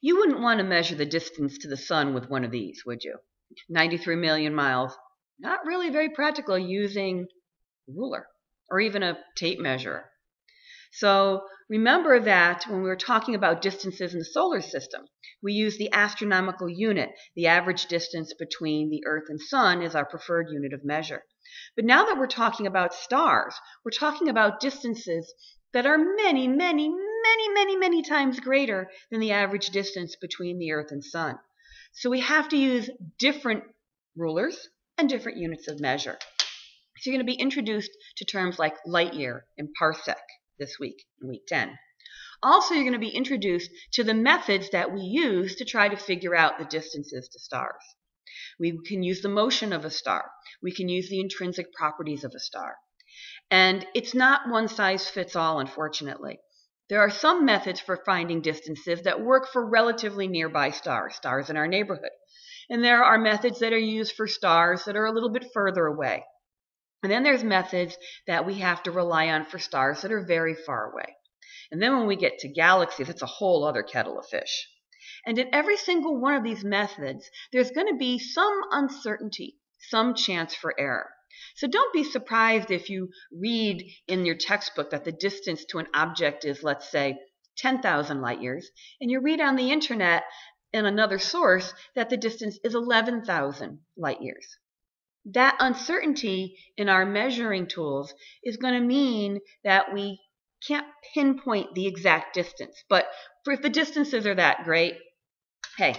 You wouldn't want to measure the distance to the sun with one of these, would you? 93 million miles. Not really very practical using a ruler or even a tape measure. So remember that when we were talking about distances in the solar system, we use the astronomical unit. The average distance between the Earth and Sun is our preferred unit of measure. But now that we're talking about stars, we're talking about distances that are many, many, many, many, many times greater than the average distance between the Earth and Sun. So we have to use different rulers and different units of measure. So you're going to be introduced to terms like light year and parsec this week, in week 10. Also, you're going to be introduced to the methods that we use to try to figure out the distances to stars. We can use the motion of a star. We can use the intrinsic properties of a star. And it's not one size fits all, unfortunately. There are some methods for finding distances that work for relatively nearby stars, stars in our neighborhood. And there are methods that are used for stars that are a little bit further away. And then there's methods that we have to rely on for stars that are very far away. And then when we get to galaxies, it's a whole other kettle of fish. And in every single one of these methods, there's going to be some uncertainty, some chance for error. So don't be surprised if you read in your textbook that the distance to an object is, let's say, 10,000 light years, and you read on the internet in another source that the distance is 11,000 light years. That uncertainty in our measuring tools is going to mean that we can't pinpoint the exact distance. But if the distances are that great, hey,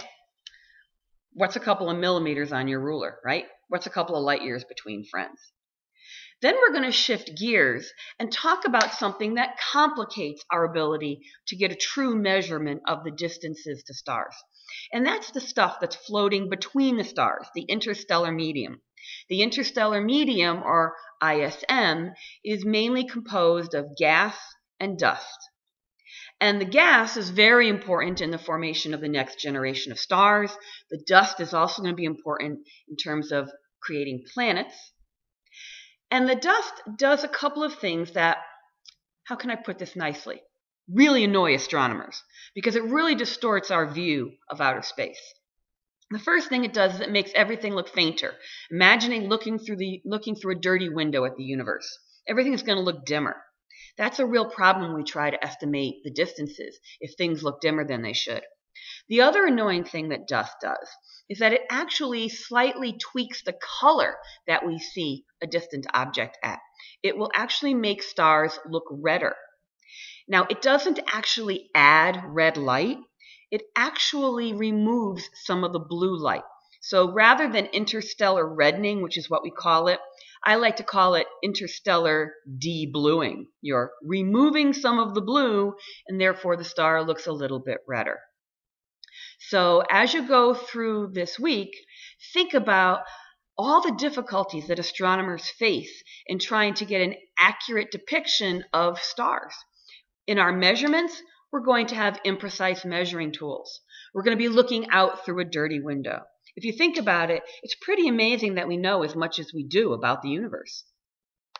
what's a couple of millimeters on your ruler, right? What's a couple of light years between friends? Then we're going to shift gears and talk about something that complicates our ability to get a true measurement of the distances to stars. And that's the stuff that's floating between the stars, the interstellar medium. The interstellar medium, or ISM, is mainly composed of gas and dust. And the gas is very important in the formation of the next generation of stars. The dust is also going to be important in terms of creating planets. And the dust does a couple of things that, how can I put this nicely, really annoy astronomers, because it really distorts our view of outer space. The first thing it does is it makes everything look fainter. Imagining looking through a dirty window at the universe. Everything is going to look dimmer. That's a real problem when we try to estimate the distances if things look dimmer than they should. The other annoying thing that dust does is that it actually slightly tweaks the color that we see a distant object at. It will actually make stars look redder. Now, it doesn't actually add red light. It actually removes some of the blue light. So rather than interstellar reddening, which is what we call it, I like to call it interstellar de-bluing. You're removing some of the blue, and therefore the star looks a little bit redder. So as you go through this week, think about all the difficulties that astronomers face in trying to get an accurate depiction of stars. In our measurements, we're going to have imprecise measuring tools. We're going to be looking out through a dirty window. If you think about it, it's pretty amazing that we know as much as we do about the universe.